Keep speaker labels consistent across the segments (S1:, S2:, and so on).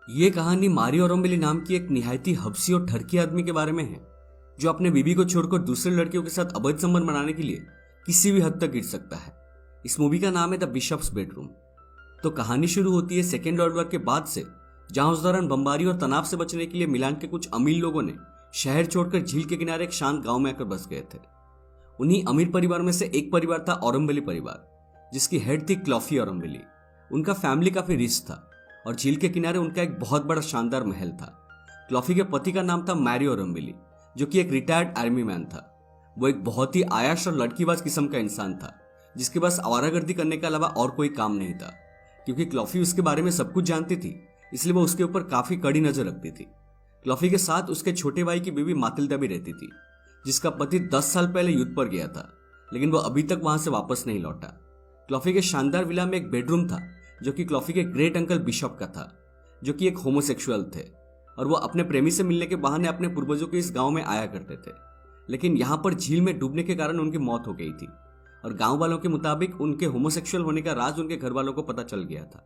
S1: ये कहानी मारियो अरोम्बेली नाम की एक निहायती हबसी और ठरकी आदमी के बारे में है, जो अपने बीवी को छोड़कर दूसरे लड़कियों के साथ अवैध संबंध बनाने के लिए किसी भी हद तक गिर सकता है। इस मूवी का नाम है द बिशप्स बेडरूम। तो कहानी शुरू होती है सेकेंड वर्ल्ड वॉर के बाद से, जहां उस दौरान बमबारी और तनाव से बचने के लिए मिलान के कुछ अमीर लोगों ने शहर छोड़कर झील के किनारे एक शांत गांव में आकर बस गए थे। उन्हीं अमीर परिवार में से एक परिवार था ओरम्बेली परिवार, जिसकी हेड थी क्लॉफी ओरम्बेली। उनका फैमिली काफी रिच था और झील के किनारे उनका एक बहुत बड़ा शानदार महल था। क्लॉफी के पति का नाम था मैरियो ओरम्बेली, जो कि एक रिटायर्ड आर्मी मैन था। वो एक बहुत ही आयाश और लड़कीबाज किस्म का इंसान था, जिसके पास आवारागर्दी करने के अलावा और कोई काम नहीं था। क्योंकि क्लॉफी उसके बारे में सब कुछ जानती थी, इसलिए वो उसके ऊपर काफी कड़ी नजर रखती थी। क्लॉफी के साथ उसके छोटे भाई की बीवी मातिल्दा भी रहती थी, जिसका पति 10 साल पहले युद्ध पर गया था, लेकिन वो अभी तक वहां से वापस नहीं लौटा। क्लॉफी के शानदार विला में एक बेडरूम था, जो कि क्लॉफी के ग्रेट अंकल बिशप का था, जो कि एक होमोसेक्सुअल थे और वो अपने प्रेमी से मिलने के बहाने अपने पूर्वजों के इस गांव में आया करते थे। लेकिन यहाँ पर झील में डूबने के कारण उनकी मौत हो गई थी और गांव वालों के मुताबिक उनके होमोसेक्सुअल होने का राज उनके घर वालों को पता चल गया था।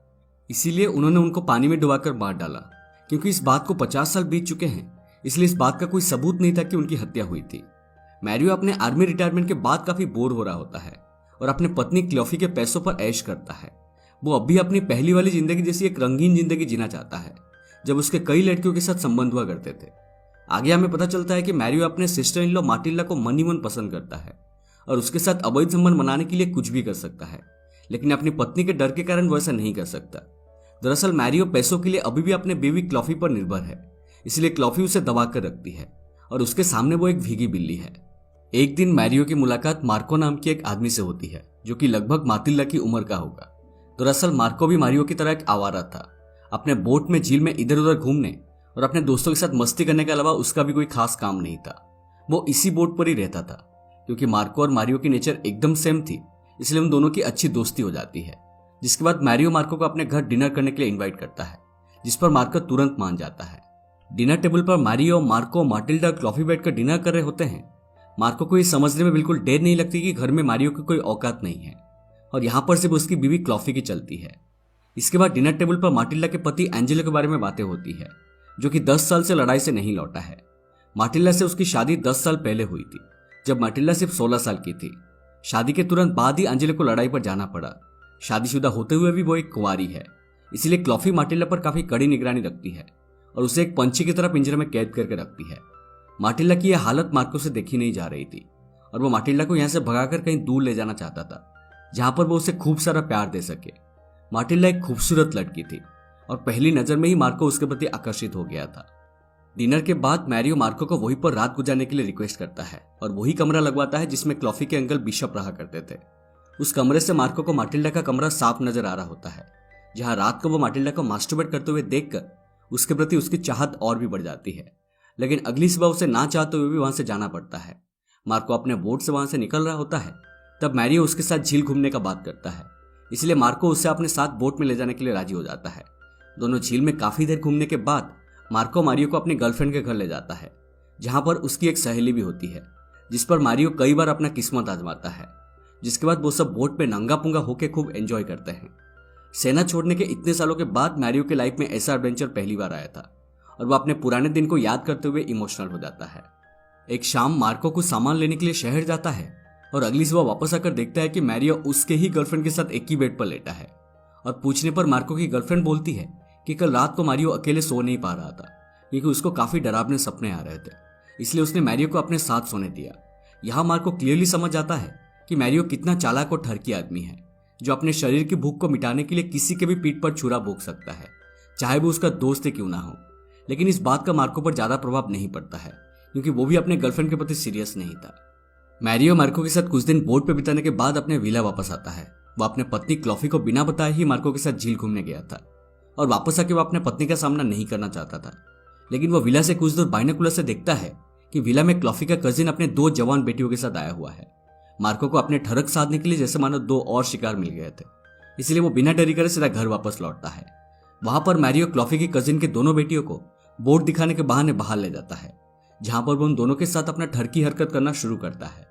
S1: इसीलिए उन्होंने उनको पानी में डुबाकर मार डाला। क्योंकि इस बात को 50 साल बीत चुके हैं, इसलिए इस बात का कोई सबूत नहीं था कि उनकी हत्या हुई थी। मैरियो अपने आर्मी रिटायरमेंट के बाद काफी बोर हो रहा होता है और अपने पत्नी क्लॉफी के पैसों पर ऐश करता है। वो अब भी अपनी पहली वाली जिंदगी जैसी एक रंगीन जिंदगी जीना चाहता है, जब उसके कई लड़कियों के साथ संबंध हुआ करते थे। आगे हमें पता चलता है कि मैरियो अपने सिस्टर इन लॉ माटिल्डा को मन ही मन पसंद करता है और उसके साथ अवैध संबंध बनाने के लिए कुछ भी कर सकता है, लेकिन अपनी पत्नी के डर के कारण वो ऐसा नहीं कर सकता। दरअसल मैरियो पैसों के लिए अभी भी अपने बीवी क्लॉफी पर निर्भर है, इसलिए क्लॉफी उसे दबा कर रखती है और उसके सामने वो एक भीगी बिल्ली है। एक दिन मैरियो की मुलाकात मार्को नाम के एक आदमी से होती है, जो कि लगभग मातिल्डा की उम्र का होगा। दरअसल मार्को भी मारियो की तरह एक आवारा था। अपने बोट में झील में इधर उधर घूमने और अपने दोस्तों के साथ मस्ती करने के अलावा उसका भी कोई खास काम नहीं था। वो इसी बोट पर ही रहता था। क्योंकि मार्को और मारियो की नेचर एकदम सेम थी, इसलिए उन दोनों की अच्छी दोस्ती हो जाती है। जिसके बाद मैरियो मार्को को अपने घर डिनर करने के लिए इन्वाइट करता है, जिस पर मार्को तुरंत मान जाता है। डिनर टेबल पर मैरियो, मार्को, माटिल्डा, क्लॉफी बैठकर डिनर कर रहे होते हैं। मार्को को ये समझने में बिल्कुल देर नहीं लगती कि घर में मारियो की कोई औकात नहीं है और यहाँ पर सिर्फ उसकी बीवी क्लॉफी की चलती है। इसके बाद डिनर टेबल पर माटिल्डा के पति एंजेलो के बारे में बातें होती है, जो कि 10 साल से लड़ाई से नहीं लौटा है। माटिल्डा से उसकी शादी 10 साल पहले हुई थी, जब माटिल्डा सिर्फ 16 साल की थी। शादी के तुरंत बाद ही एंजेलो को लड़ाई पर जाना पड़ा। शादीशुदा होते हुए भी वो एक कुंवारी है, इसीलिए क्लॉफी माटिल्डा पर काफी कड़ी निगरानी रखती है और उसे एक पंछी की तरह पिंजरे में कैद करके रखती है। माटिल्डा की यह हालत मार्को से देखी नहीं जा रही थी और वो माटिल्डा को यहाँ से भगाकर कहीं दूर ले जाना चाहता था, जहां पर वो उसे खूब सारा प्यार दे सके। माटिल्डा एक खूबसूरत लड़की थी और पहली नजर में ही मार्को उसके प्रति आकर्षित हो गया था। डिनर के बाद मैरियो मार्को को वहीं पर रात गुजारने के लिए रिक्वेस्ट करता है और वही कमरा लगवाता है जिसमें क्लॉफी के अंकल बिशप रहा करते थे। उस कमरे से मार्को को माटिल्डा का कमरा साफ नजर आ रहा होता है, जहां रात को वो माटिल्डा को मास्टरबेट करते हुए देखकर उसके प्रति उसकी चाहत और भी बढ़ जाती है। लेकिन अगली सुबह उसे ना चाहते हुए भी वहां से जाना पड़ता है। मार्को अपने बोट से वहां से निकल रहा होता है, तब मैरियो उसके साथ झील घूमने का बात करता है, इसलिए मार्को उसे अपने साथ बोट में ले जाने के लिए राजी हो जाता है। दोनों झील में काफी देर घूमने के बाद मार्को मारियो को अपनी गर्लफ्रेंड के घर ले जाता है, जहां पर उसकी एक सहेली भी होती है, जिस पर मारियो कई बार अपना किस्मत आजमाता है। जिसके बाद वो सब बोट पे नंगा पुंगा होकर खूब एंजॉय करते हैं। सेना छोड़ने के इतने सालों के बाद मैरियो के लाइफ में ऐसा एडवेंचर पहली बार आया था और वो अपने पुराने दिन को याद करते हुए इमोशनल हो जाता है। एक शाम मार्को कुछ सामान लेने के लिए शहर जाता है और अगली सुबह वापस आकर देखता है कि मैरियो उसके ही गर्लफ्रेंड के साथ एक ही बेड पर लेटा है। और पूछने पर मार्को की गर्लफ्रेंड बोलती है कि कल रात को मारियो अकेले सो नहीं पा रहा था, क्योंकि उसको काफी डरावने सपने आ रहे थे, इसलिए उसने मैरियो को अपने साथ सोने दिया। यहाँ मार्को क्लियरली समझ जाता है कि मैरियो कितना चालाक और ठरकी आदमी है, जो अपने शरीर की भूख को मिटाने के लिए किसी के भी पीठ पर छुरा भोंक सकता है, चाहे वो उसका दोस्त ही क्यों ना हो। लेकिन इस बात का मार्को पर ज्यादा प्रभाव नहीं पड़ता है, क्योंकि वो भी अपने गर्लफ्रेंड के प्रति सीरियस नहीं था। मैरियो मार्को के साथ कुछ दिन बोट पे बिताने के बाद अपने विला वापस आता है। वो अपने पत्नी क्लॉफी को बिना बताए ही मार्को के साथ झील घूमने गया था और वापस आके वो अपने पत्नी का सामना नहीं करना चाहता था। लेकिन वो विला से कुछ दूर बाइनोकुलर से देखता है कि विला में क्लॉफी का कजिन अपने 2 जवान बेटियों के साथ आया हुआ है। मार्को को अपने ठरक साधने के लिए जैसे मानो 2 और शिकार मिल गए थे, इसलिए वो बिना देरी करे सीधा घर वापस लौटता है। वहां पर मैरियो क्लॉफी की कजिन के दोनों बेटियों को बोट दिखाने के बहाने बाहर ले जाता है, जहां पर वो उन दोनों के साथ अपना ठरकी हरकत करना शुरू करता है।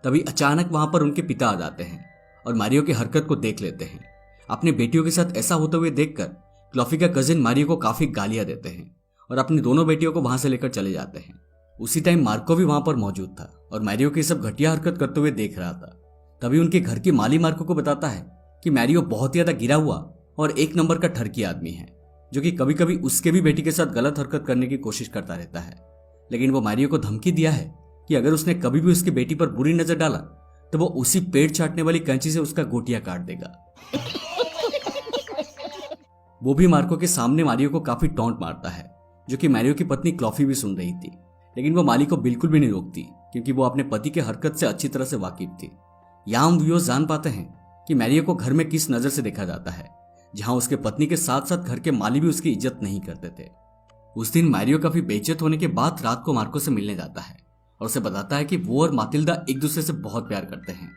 S1: तभी अचानक वहां पर उनके पिता आ जाते हैं और मारियो की हरकत को देख लेते हैं। अपनी बेटियों के साथ ऐसा होते हुए देखकर क्लॉफी का कजिन मारियो को काफी गालियां देते हैं और अपनी दोनों बेटियों को वहां से लेकर चले जाते हैं। उसी टाइम मार्को भी वहां पर मौजूद था और मैरियो की सब घटिया हरकत करते हुए देख रहा था। तभी उनके घर की माली मार्को को बताता है कि मैरियो बहुत ज्यादा गिरा हुआ और एक नंबर का ठरकी आदमी है, जो कि कभी कभी उसके भी बेटी के साथ गलत हरकत करने की कोशिश करता रहता है। लेकिन वो मैरियो को धमकी दिया है कि अगर उसने कभी भी उसकी बेटी पर बुरी नजर डाला तो वो उसी पेड़ चाटने वाली कैंची से उसका गोटियां काट देगा। वो भी मार्को के सामने मारियो को काफी टॉन्ट मारता है, जो कि मैरियो की पत्नी क्लॉफी भी सुन रही थी। लेकिन वो माली को बिल्कुल भी नहीं रोकती, क्योंकि वो अपने पति के हरकत से अच्छी तरह से वाकिफ थी। यहाँ हम व्यूअर्स जान पाते हैं कि मैरियो को घर में किस नजर से देखा जाता है, जहां उसके पत्नी के साथ साथ घर के माली भी उसकी इज्जत नहीं करते थे। उस दिन मैरियो काफी बेइज्जत होने के बाद रात को मार्को से मिलने जाता है और उसे बताता है कि वो और मातिल्दा एक दूसरे से बहुत प्यार करते हैं,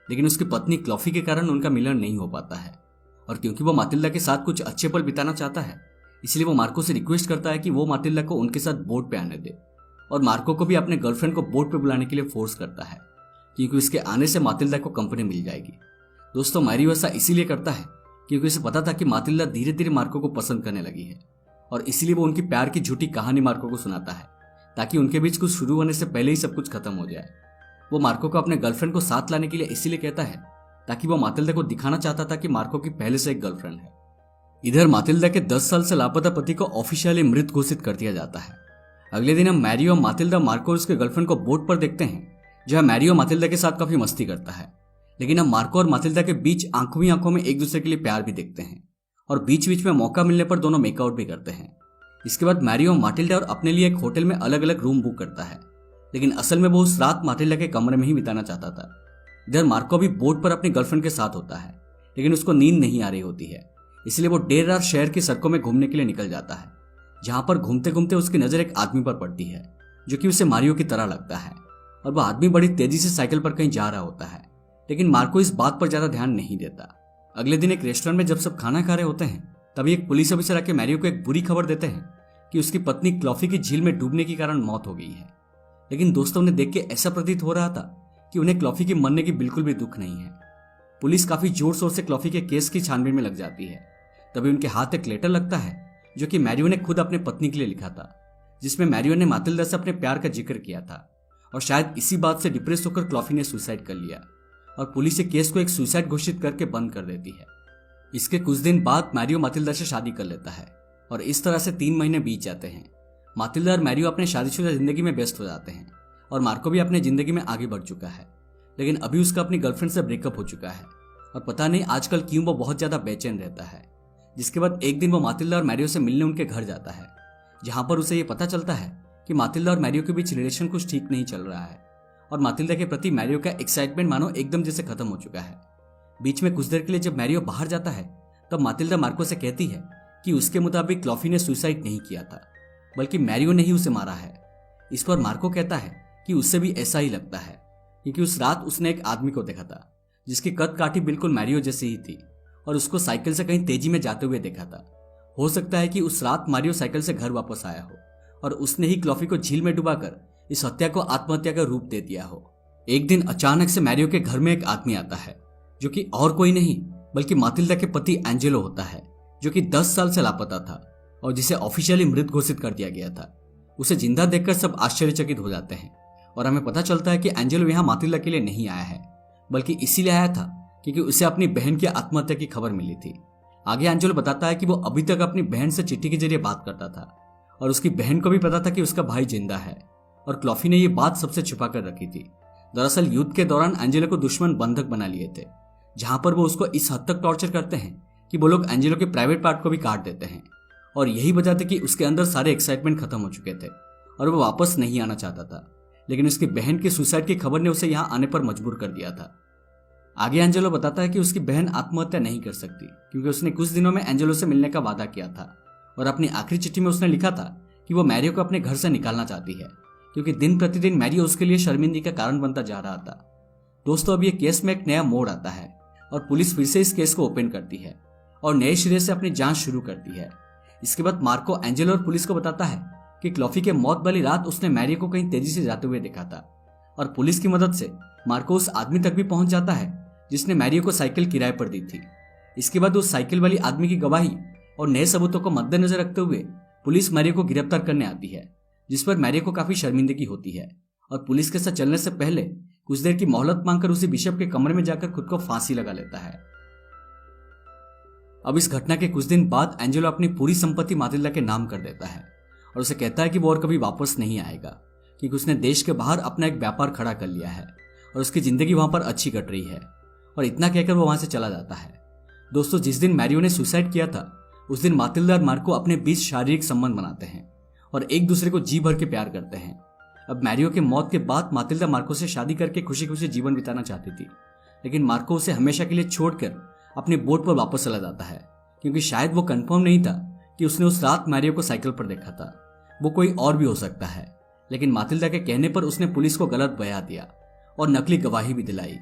S1: लेकिन उसकी पत्नी क्लॉफी के कारण उनका मिलन नहीं हो पाता है। और क्योंकि वो मातिल्दा के साथ कुछ अच्छे पल बिताना चाहता है, इसलिए वो मार्को से रिक्वेस्ट करता है कि वो मातिल्दा को उनके साथ बोट पे आने दे, और मार्को को भी अपने गर्लफ्रेंड को बोट पे बुलाने के लिए फोर्स करता है, क्योंकि उसके आने से मातिल्दा को कंपनी मिल जाएगी। दोस्तों, मैरियो ऐसा इसीलिए करता है क्योंकि उसे पता था कि मातिल्दा धीरे धीरे मार्को को पसंद करने लगी है, और इसीलिए वो उनकी प्यार की झूठी कहानी मार्को को सुनाता है, ताकि उनके बीच कुछ शुरू होने से पहले ही सब कुछ खत्म हो जाए। वो मार्को को अपने गर्लफ्रेंड को साथ लाने के लिए इसीलिए कहता है ताकि वो मातिल्दा को दिखाना चाहता था कि मार्को की पहले से एक गर्लफ्रेंड है। इधर मातिल्दा के 10 साल से लापता पति को ऑफिशियली मृत घोषित कर दिया जाता है। अगले दिन हम मैरियो और मातिल्दा मार्को और उसके गर्लफ्रेंड को बोट पर देखते हैं, जहां मैरियो मातिल्दा के साथ काफी मस्ती करता है। लेकिन हम मार्को और मातिल्दा के बीच आंखों ही आंखों में एक दूसरे के लिए प्यार भी देखते हैं, और बीच बीच में मौका मिलने पर दोनों मेकआउट भी करते हैं। इसके बाद मैरियो माटिल्डा और अपने लिए एक होटल में अलग अलग रूम बुक करता है, लेकिन असल में वो उस रात माटिल्डा के कमरे में ही बिताना चाहता था। इधर मार्को भी बोट पर अपनी गर्लफ्रेंड के साथ होता है, लेकिन उसको नींद नहीं आ रही होती है, इसलिए वो देर रात शहर की सड़कों में घूमने के लिए निकल जाता है, जहां पर घूमते घूमते उसकी नजर एक आदमी पर पड़ती है, जो कि उसे मारियो की तरह लगता है। और वह आदमी बड़ी तेजी से साइकिल पर कहीं जा रहा होता है, लेकिन मार्को इस बात पर ज्यादा ध्यान नहीं देता। अगले दिन एक रेस्टोरेंट में जब सब खाना खा रहे होते हैं, तभी एक पुलिस ऑफिसर आके मैरियो को एक बुरी खबर देते हैं कि उसकी पत्नी क्लॉफी की झील में डूबने के कारण मौत हो गई है। लेकिन दोस्तों, उन्हें देख के ऐसा प्रतीत हो रहा था कि उन्हें क्लॉफी के मरने की बिल्कुल भी दुख नहीं है। पुलिस काफी जोर शोर से क्लॉफी के केस की छानबीन में लग जाती है। तभी उनके हाथ एक लेटर लगता है, जो कि मैरियो ने खुद अपने पत्नी के लिए लिखा था, जिसमें मैरियो ने मातिल्डा से अपने प्यार का जिक्र किया था, और शायद इसी बात से डिप्रेस होकर क्लॉफी ने सुसाइड कर लिया, और पुलिस केस को एक सुसाइड घोषित करके बंद कर देती है। इसके कुछ दिन बाद मैरियो मातिल्डा से शादी कर लेता है, और इस तरह से 3 महीने बीत जाते हैं। मातिल्डा और मैरियो अपने शादीशुदा जिंदगी में व्यस्त हो जाते हैं, और मार्को भी अपनी जिंदगी में आगे बढ़ चुका है, लेकिन अभी उसका अपनी गर्लफ्रेंड से ब्रेकअप हो चुका है, और पता नहीं आजकल क्यों वो बहुत ज्यादा बेचैन रहता है। जिसके बाद एक दिन वो मातिल्डा और मैरियो से मिलने उनके घर जाता है, जहां पर उसे ये पता चलता है कि मातिल्डा और मैरियो के बीच रिलेशन कुछ ठीक नहीं चल रहा है, और मातिल्डा के प्रति मैरियो का एक्साइटमेंट मानो एकदम जैसे खत्म हो चुका है। बीच में कुछ देर के लिए जब मैरियो बाहर जाता है, तब मातिल्डा मार्को से कहती है कि उसके मुताबिक क्लॉफी ने सुसाइड नहीं किया था, बल्कि मैरियो ने ही उसे मारा है। इस पर मार्को कहता है कि उससे भी ऐसा ही लगता है, क्योंकि उस रात उसने एक आदमी को देखा था जिसकी कद काठी बिल्कुल मैरियो जैसी ही थी, और उसको साइकिल से कहीं तेजी में जाते हुए देखा था। हो सकता है कि उस रात मारियो साइकिल से घर वापस आया हो, और उसने ही क्लॉफी को झील में डुबाकर इस हत्या को आत्महत्या का रूप दे दिया हो। एक दिन अचानक से मैरियो के घर में एक आदमी आता है, जो कि और कोई नहीं बल्कि मातिल्डा के पति एंजेलो होता है, जो कि 10 साल से लापता था और जिसे ऑफिशियली मृत घोषित कर दिया गया था। उसे जिंदा देखकर सब आश्चर्यचकित हो जाते हैं, और हमें पता चलता है कि एंजेलो यहाँ मातिल्डा के लिए नहीं आया है, बल्कि इसीलिए आया था क्योंकि उसे अपनी बहन की आत्महत्या की खबर मिली थी। आगे एंजेलो बताता है कि वो अभी तक अपनी बहन से चिट्ठी के जरिए बात करता था, और उसकी बहन को भी पता था कि उसका भाई जिंदा है, और क्लॉफी ने ये बात सबसे छुपा कर रखी थी। दरअसल युद्ध के दौरान एंजेलो को दुश्मन बंधक बना लिए थे, जहां पर वो उसको इस हद तक टॉर्चर करते हैं कि वो लोग एंजेलो के प्राइवेट पार्ट को भी काट देते हैं, और यही वजह थी कि उसके अंदर सारे एक्साइटमेंट खत्म हो चुके थे और वो वापस नहीं आना चाहता था। लेकिन उसकी बहन की सुसाइड की खबर ने उसे यहाँ आने पर मजबूर कर दिया था। आगे एंजेलो बताता है कि उसकी बहन आत्महत्या नहीं कर सकती, क्योंकि उसने कुछ दिनों में एंजेलो से मिलने का वादा किया था, और अपनी आखिरी चिट्ठी में उसने लिखा था कि वो मैरियो को अपने घर से निकालना चाहती है, क्योंकि दिन प्रतिदिन मैरियो उसके लिए शर्मिंदगी का कारण बनता जा रहा था। दोस्तों, अब ये केस में एक नया मोड़ आता है, और पुलिस फिर से इस केस को ओपन करती है और नए सिरे से अपनी जांच शुरू करती है। इसके बाद मार्को एंजेलो और पुलिस को बताता है कि क्लॉफी के मौत वाली रात उसने मैरियो को कहीं तेजी से जाते हुए देखा था, और पुलिस की मदद से मार्को उस आदमी तक भी पहुंच जाता है जिसने मैरियो को साइकिल किराए पर दी थी। इसके बाद उस साइकिल वाली आदमी की गवाही और नए सबूतों को मद्देनजर रखते हुए पुलिस मैरियो को गिरफ्तार करने आती है, जिस पर मैरियो को काफी शर्मिंदगी होती है और पुलिस के साथ चलने से पहले कुछ देर की मोहलत मांगकर उसी बिशप के कमरे में जाकर खुद को फांसी लगा लेता है। अब इस घटना के कुछ दिन बाद एंजेलो अपनी पूरी संपत्ति मातिल्डा के नाम कर देता है और उसे कहता है कि वो और कभी वापस नहीं आएगा, क्योंकि उसने देश के बाहर अपना एक व्यापार खड़ा कर लिया है और उसकी जिंदगी वहां पर अच्छी कट रही है। और इतना कहकर वो वहां से चला जाता है। दोस्तों, जिस दिन मैरियो ने सुसाइड किया था उस दिन मातिल्डा और मार्को अपने बीच शारीरिक संबंध बनाते हैं और एक दूसरे को जी भर के प्यार करते हैं। अब मैरियो के मौत के बाद मातिल्डा मार्को से शादी करके खुशी खुशी जीवन बिताना चाहती थी, लेकिन मार्को उसे हमेशा के लिए छोड़कर अपने बोट पर वापस चला जाता है, क्योंकि शायद वो कंफर्म नहीं था कि उसने उस रात मैरियो को साइकिल पर देखा था। वो कोई और भी हो सकता है, लेकिन मातिल्डा के कहने पर उसने पुलिस को गलत बयान दिया और नकली गवाही भी दिलाई।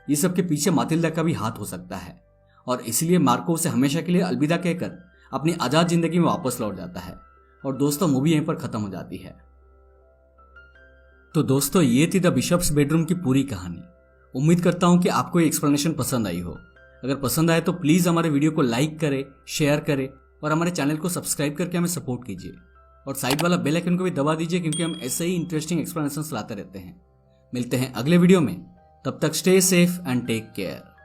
S1: ये सब के पीछे मातिल्डा का भी हाथ हो सकता है और इसलिए मार्को उसे हमेशा के लिए अलविदा कहकर अपनी आजाद जिंदगी में वापस लौट जाता है। और दोस्तों, मूवी यहीं पर खत्म हो जाती है। तो दोस्तों, ये थी द बिशप्स बेडरूम की पूरी कहानी। उम्मीद करता हूं कि आपको ये एक्सप्लेनेशन पसंद आई हो। अगर पसंद आए तो प्लीज हमारे वीडियो को लाइक करें, शेयर करें और हमारे चैनल को सब्सक्राइब करके हमें सपोर्ट कीजिए और साइड वाला बेल आइकन को भी दबा दीजिए, क्योंकि हम ऐसे ही इंटरेस्टिंग एक्सप्लेनेशंस लाते रहते हैं। मिलते हैं अगले वीडियो में, तब तक stay safe and take care.